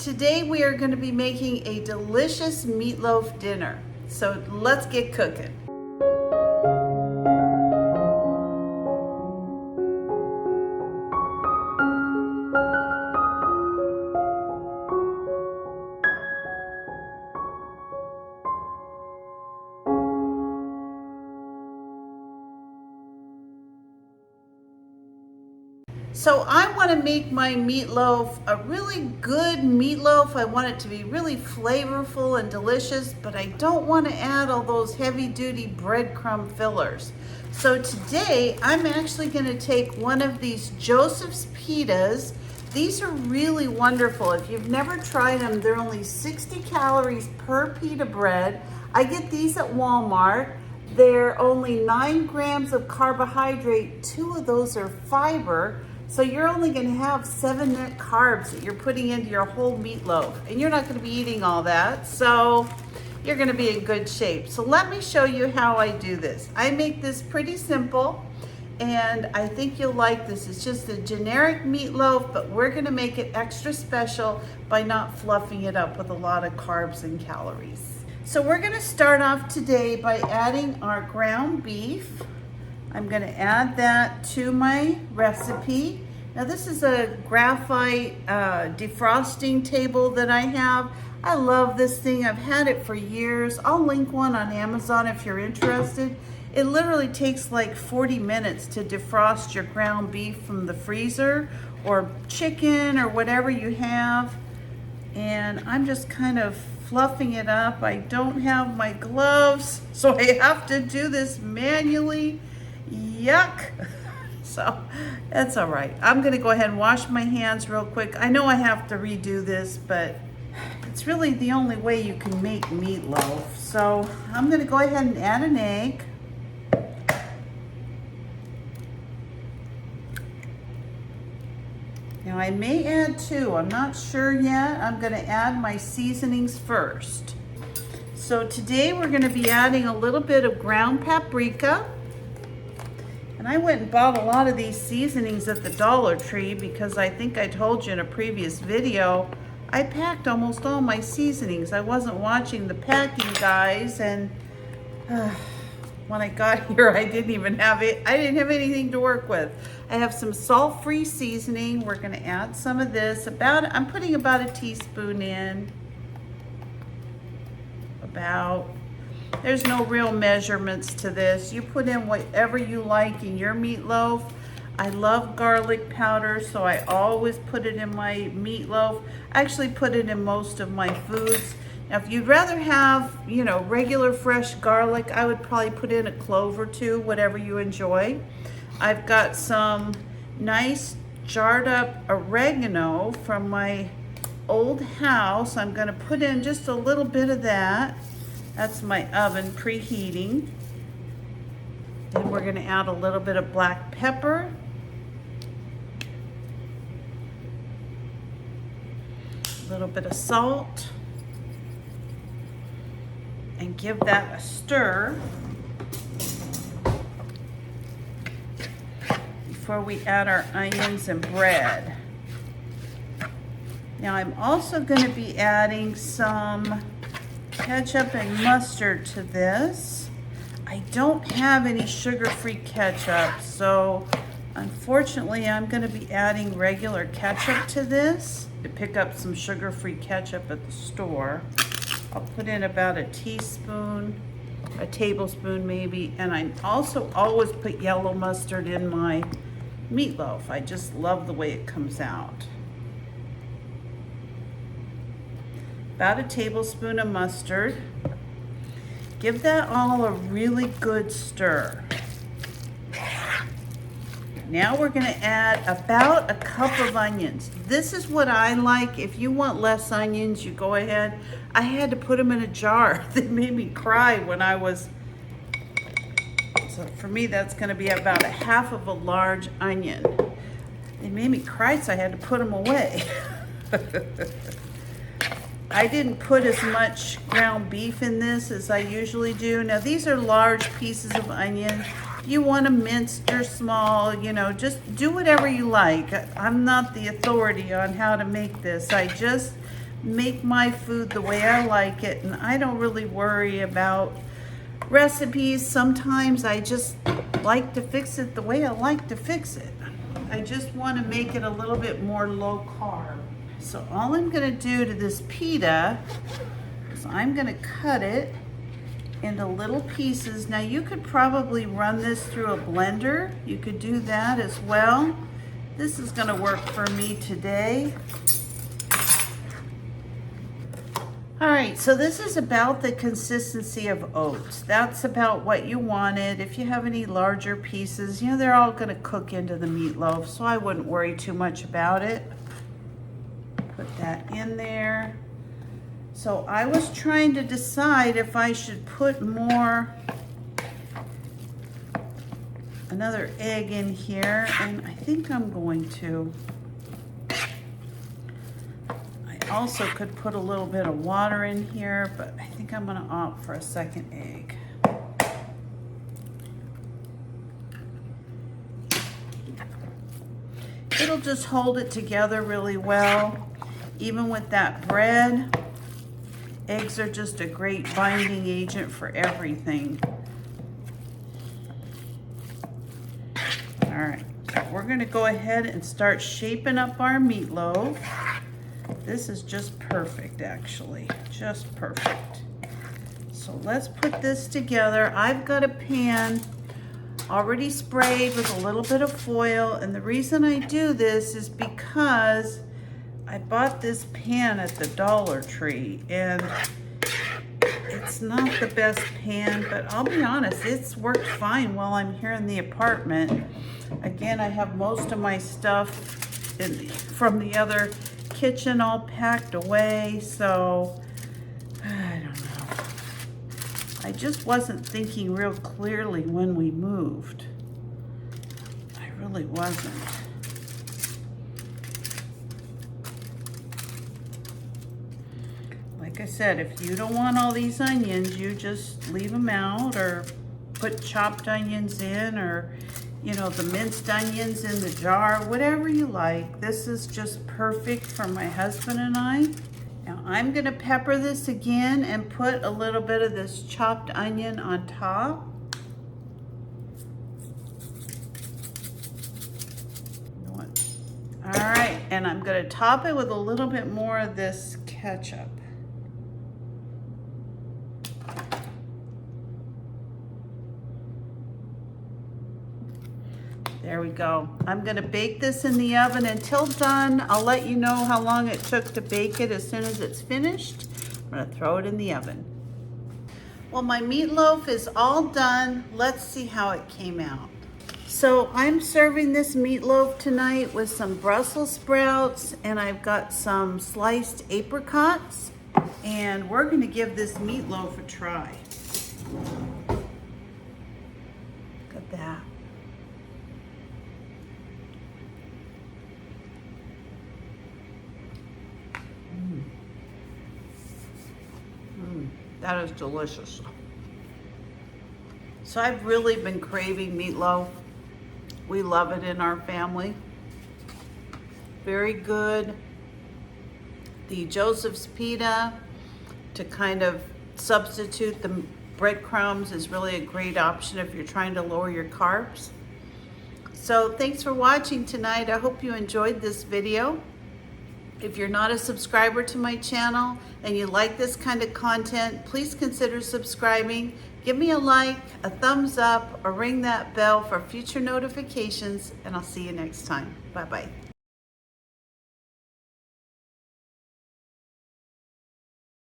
today we are going to be making a delicious meatloaf dinner. So let's get cooking. So I want to make my meatloaf a really good meatloaf. I want it to be really flavorful and delicious, but I don't want to add all those heavy-duty breadcrumb fillers. So today I'm actually going to take one of these Joseph's pitas. These are really wonderful. If you've never tried them, they're only 60 calories per pita bread. I get these at Walmart. They're only 9 grams of carbohydrate. 2 of those are fiber. So you're only going to have 7 net carbs that you're putting into your whole meatloaf. And you're not going to be eating all that. So you're going to be in good shape. So let me show you how I do this. I make this pretty simple. And I think you'll like this. It's just a generic meatloaf, but we're going to make it extra special by not fluffing it up with a lot of carbs and calories. So we're going to start off today by adding our ground beef. I'm going to add that to my recipe. Now this is a graphite defrosting table that I have. I love this thing. I've had it for years. I'll link one on Amazon if you're interested. It literally takes like 40 minutes to defrost your ground beef from the freezer or chicken or whatever you have. And I'm just kind of fluffing it up. I don't have my gloves, so I have to do this manually. Yuck. So that's all right. I'm gonna go ahead and wash my hands real quick. I know I have to redo this, but it's really the only way you can make meatloaf. So I'm gonna go ahead and add an egg. Now I may add 2, I'm not sure yet. I'm gonna add my seasonings first. So today we're gonna be adding a little bit of ground paprika. And I went and bought a lot of these seasonings at the Dollar Tree because I think I told you in a previous video, I packed almost all my seasonings. I wasn't watching the packing guys, and when I got here, I didn't have anything to work with. I have some salt-free seasoning. We're gonna add some of this. I'm putting about a teaspoon in. There's no real measurements to this. You put in whatever you like in your meatloaf. I love garlic powder, so I always put it in my meatloaf. I actually put it in most of my foods. Now, if you'd rather have, regular fresh garlic, I would probably put in a clove or 2, whatever you enjoy. I've got some nice jarred up oregano from my old house. I'm gonna put in just a little bit of that. That's my oven preheating. Then we're gonna add a little bit of black pepper. A little bit of salt. And give that a stir before we add our onions and bread. Now I'm also going to be adding some ketchup and mustard to this. I don't have any sugar-free ketchup, so unfortunately I'm going to be adding regular ketchup to this to pick up some sugar-free ketchup at the store. I'll put in about a teaspoon, a tablespoon maybe, and I also always put yellow mustard in my meatloaf. I just love the way it comes out. About a tablespoon of mustard. Give that all a really good stir. Now we're gonna add about a cup of onions. This is what I like. If you want less onions, you go ahead. I had to put them in a jar. They made me cry when I was, so for me that's gonna be about a half of a large onion. They made me cry, so I had to put them away. I didn't put as much ground beef in this as I usually do. Now these are large pieces of onion. You want them minced or small, just do whatever you like. I'm not the authority on how to make this. I just make my food the way I like it, and I don't really worry about recipes. Sometimes I just like to fix it the way I like to fix it. I just want to make it a little bit more low carb. So all I'm going to do to this pita is I'm going to cut it into little pieces. Now you could probably run this through a blender. You could do that as well. This is going to work for me today. All right, so this is about the consistency of oats. That's about what you wanted. If you have any larger pieces, you know, they're all going to cook into the meatloaf, so I wouldn't worry too much about it. Put that in there. So I was trying to decide if I should put another egg in here, and I think I'm going to. I also could put a little bit of water in here, but I think I'm going to opt for a second egg. It'll just hold it together really well. Even with that bread, eggs are just a great binding agent for everything. All right, so we're going to go ahead and start shaping up our meatloaf. This is just perfect, actually, just perfect. So let's put this together. I've got a pan already sprayed with a little bit of foil, and the reason I do this is because I bought this pan at the Dollar Tree, and it's not the best pan, but I'll be honest, it's worked fine while I'm here in the apartment. Again, I have most of my stuff from the other kitchen all packed away, so I don't know. I just wasn't thinking real clearly when we moved. I really wasn't. Like I said, if you don't want all these onions, you just leave them out or put chopped onions in, or you know, the minced onions in the jar, whatever you like. This is just perfect for my husband and I. Now I'm gonna pepper this again and put a little bit of this chopped onion on top. All right, and I'm gonna top it with a little bit more of this ketchup. There we go. I'm gonna bake this in the oven until done. I'll let you know how long it took to bake it as soon as it's finished. I'm gonna throw it in the oven. Well, my meatloaf is all done. Let's see how it came out. So I'm serving this meatloaf tonight with some Brussels sprouts, and I've got some sliced apricots, and we're gonna give this meatloaf a try. Look at that. That is delicious. So I've really been craving meatloaf. We love it in our family. Very good. The Joseph's pita to kind of substitute the breadcrumbs is really a great option if you're trying to lower your carbs. So thanks for watching tonight. I hope you enjoyed this video. If you're not a subscriber to my channel and you like this kind of content, please consider subscribing. Give me a like, a thumbs up, or ring that bell for future notifications, and I'll see you next time. Bye-bye.